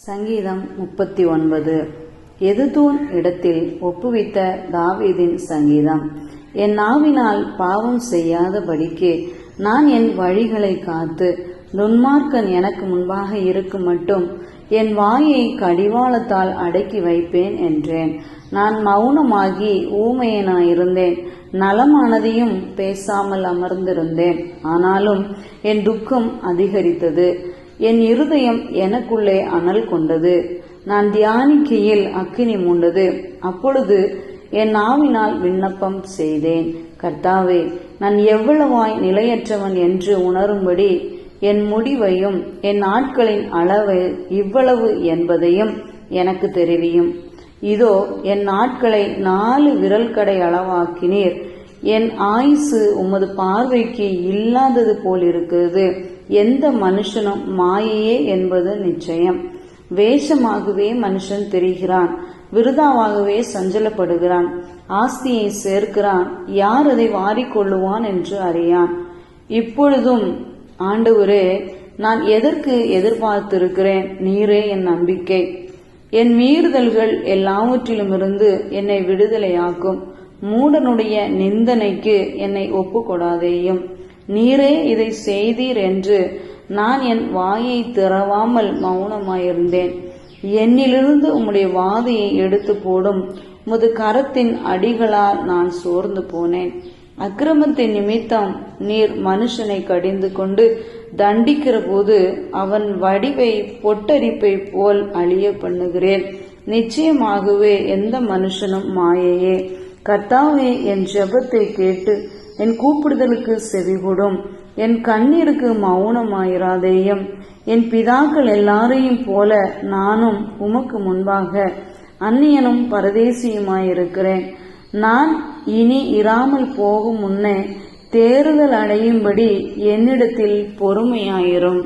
சங்கீதம் 39. எதுதூன் இடத்தில் ஒப்புவித்த தாவீதின் சங்கீதம். என் நாவினால் பாவம் செய்யாதபடிக்கு நான் என் வழிகளை காத்து துன்மார்க்கன் எனக்கு முன்பாக இருக்கும் மட்டும் என் வாயை கடிவாளத்தால் அடக்கி வைப்பேன் என்றேன். நான் மௌனமாகி ஊமையனாயிருந்தேன், நலமானதையும் பேசாமல் அமர்ந்திருந்தேன். ஆனாலும் என் துக்கம் அதிகரித்தது, என் இருதயம் எனக்குள்ளே அனல் கொண்டது. நான் தியானிக்கையில் அக்கினி மூண்டது. அப்பொழுது என் நாவினால் விண்ணப்பம் செய்தேன், கர்த்தாவே, நான் எவ்வளவாய் நிலையற்றவன் என்று உணரும்படி என் முடிவையும் என் நாட்களின் அளவு இவ்வளவு என்பதையும் எனக்கு தெரிவியும். இதோ, என் நாட்களை 4 விரல் கடை அளவாக்கினீர். என் ஆயுசு உமது பார்வைக்கு இல்லாதது போல் இருக்கிறது. எந்த மனுஷனும் மாயையே என்பது நிச்சயம். வேஷமாகவே மனுஷன் தெரிகிறான், விருதாவாகவே சஞ்சலப்படுகிறான். ஆஸ்தியை சேர்க்கிறான், யார் அதை வாரிக்கொள்ளுவான் என்று அறியான். இப்பொழுதும் ஆண்டவரே, நான் எதற்கு எதிர்பார்த்திருக்கிறேன்? நீரே என் நம்பிக்கை. என் மீறுதல்கள் எல்லாவற்றிலுமிருந்து என்னை விடுதலையாக்கும். மூடனுடைய நிந்தனைக்கு என்னை ஒப்புக்கொடாதேயும். நீரே இதை செய்தீர் என்று நான் என் வாயை திறவாமல் மௌனமாயிருந்தேன். என்னிலிருந்து உம்முடைய வாதையை எடுத்து போடும். உமது கரத்தின் அடிகளால் நான் சோர்ந்து போனேன். அக்கிரமத்தின் நிமித்தம் நீர் மனுஷனை கடிந்து கொண்டு தண்டிக்கிற போது அவன் வடிவை பொட்டரிப்பை போல் அழிய பண்ணுகிறேன். நிச்சயமாகவே எந்த மனுஷனும் மாயையே. கர்த்தாவே, என் ஜெபத்தை கேட்டு என் கூப்பிடுதலுக்கு செவிகொடும். என் கண்ணீருக்கு மௌனமாயிராதேயும். என் பிதாக்கள் எல்லாரையும் போல நானும் உமக்கு முன்பாக அந்நியனும் பரதேசியுமாயிருக்கிறேன். நான் இனி இராமல் போகும் முன்னே தேறுதல் அடையும்படி என்னிடத்தில் பொறுமையாயிரும்.